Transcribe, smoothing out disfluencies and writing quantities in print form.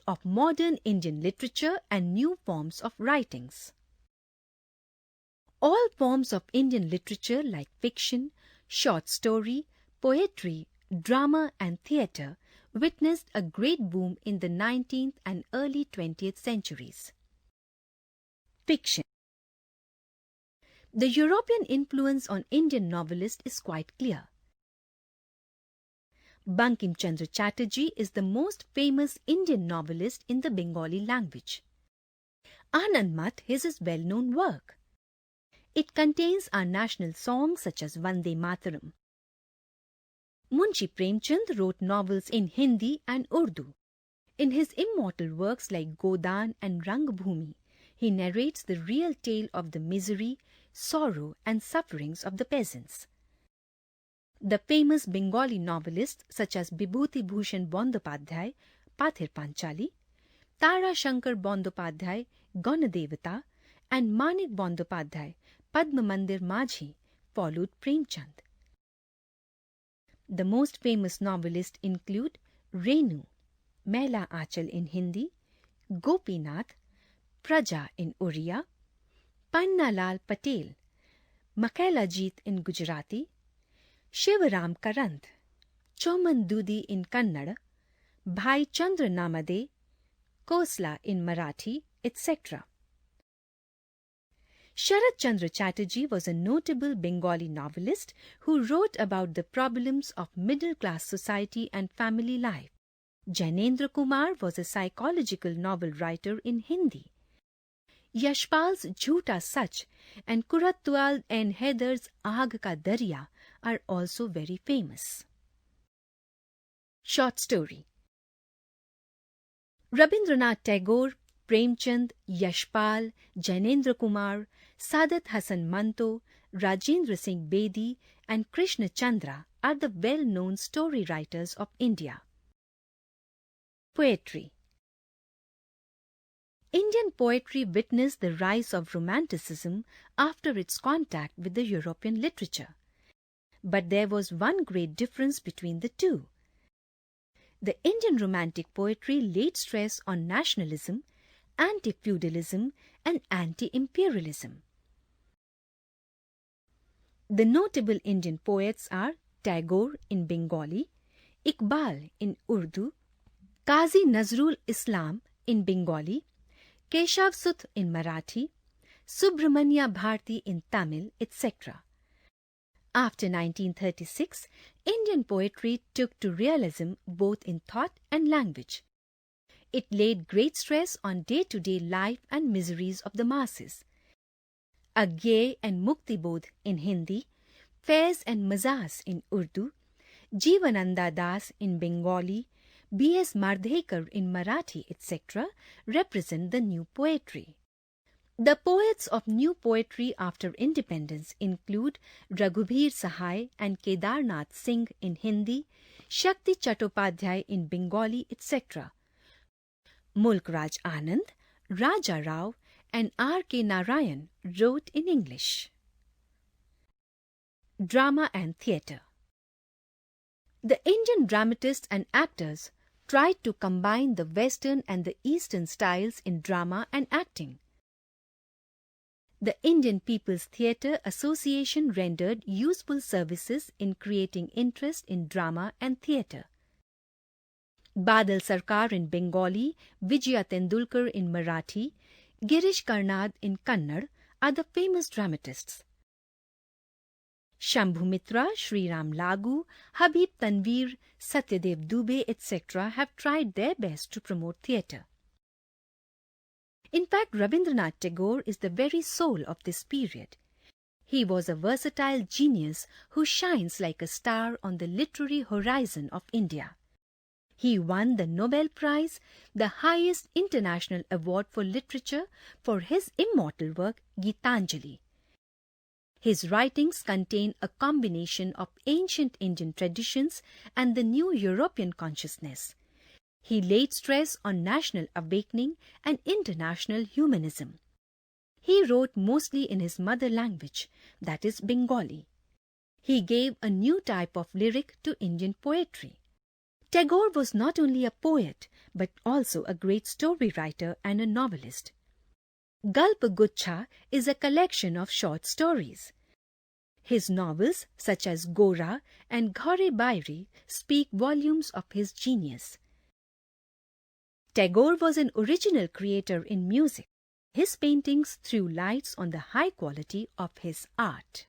of modern Indian literature and new forms of writings. All forms of Indian literature like fiction, short story, poetry, drama and theatre witnessed a great boom in the 19th and early 20th centuries. Fiction. The European influence on Indian novelists is quite clear. Bankim Chandra Chatterjee is the most famous Indian novelist in the Bengali language. Anand Math is his well-known work. It contains our national songs such as Vande Mataram. Munshi Premchand wrote novels in Hindi and Urdu. In his immortal works like Godan and Rangbhumi, he narrates the real tale of the misery, sorrow and sufferings of the peasants. The famous Bengali novelists such as Bibhuti Bhushan Bandopadhyay, Pathir Panchali, Tara Shankar Bandopadhyay, Ganadevata, and Manik Bandopadhyay, Padma Mandir Majhi, followed Premchand. The most famous novelists include Renu, Mehla Achal in Hindi, Gopinath, Praja in Oriya, Panna Lal Patel, Makela Jeet in Gujarati, Shivaram Karant, Choman Dudi in Kannada, Bhai Chandra Namade, Kosla in Marathi, etc. Sharat Chandra Chatterjee was a notable Bengali novelist who wrote about the problems of middle-class society and family life. Jainendra Kumar was a psychological novel writer in Hindi. Yashpal's Jhoota Sach and Kuratwal and Haidar's Aag Ka Darya are also very famous. Short story. Rabindranath Tagore, Premchand, Yashpal, Jainendra Kumar, Saadat Hasan Manto, Rajendra Singh Bedi and Krishna Chandra are the well-known story writers of India. Poetry. Indian poetry witnessed the rise of Romanticism after its contact with the European literature. But there was one great difference between the two. The Indian Romantic poetry laid stress on nationalism, anti-feudalism and anti-imperialism. The notable Indian poets are Tagore in Bengali, Iqbal in Urdu, Qazi Nazrul Islam in Bengali, Keshav Sut in Marathi, Subramanya Bharti in Tamil, etc. After 1936, Indian poetry took to realism both in thought and language. It laid great stress on day-to-day life and miseries of the masses. Agyey and Muktibodh in Hindi, Faiz and Mazaz in Urdu, Jivananda Das in Bengali, B.S. Mardhekar in Marathi, etc. represent the new poetry. The poets of new poetry after independence include Raghubir Sahai and Kedarnath Singh in Hindi, Shakti Chattopadhyay in Bengali, etc. Mulk Raj Anand, Raja Rao and R.K. Narayan wrote in English. Drama and Theatre. The Indian dramatists and actors tried to combine the Western and the Eastern styles in drama and acting. The Indian People's Theatre Association rendered useful services in creating interest in drama and theatre. Badal Sarkar in Bengali, Vijaya Tendulkar in Marathi, Girish Karnad in Kannada are the famous dramatists. Shambhu Mitra, Sriram Lagu, Habib Tanveer, Satyadev Dubey, etc. have tried their best to promote theatre. In fact, Rabindranath Tagore is the very soul of this period. He was a versatile genius who shines like a star on the literary horizon of India. He won the Nobel Prize, the highest international award for literature, for his immortal work Gitanjali. His writings contain a combination of ancient Indian traditions and the new European consciousness. He laid stress on national awakening and international humanism. He wrote mostly in his mother language, that is Bengali. He gave a new type of lyric to Indian poetry. Tagore was not only a poet but also a great story writer and a novelist. Galpagucha is a collection of short stories. His novels such as Gora and Ghare Bairi speak volumes of his genius. Tagore was an original creator in music. His paintings threw lights on the high quality of his art.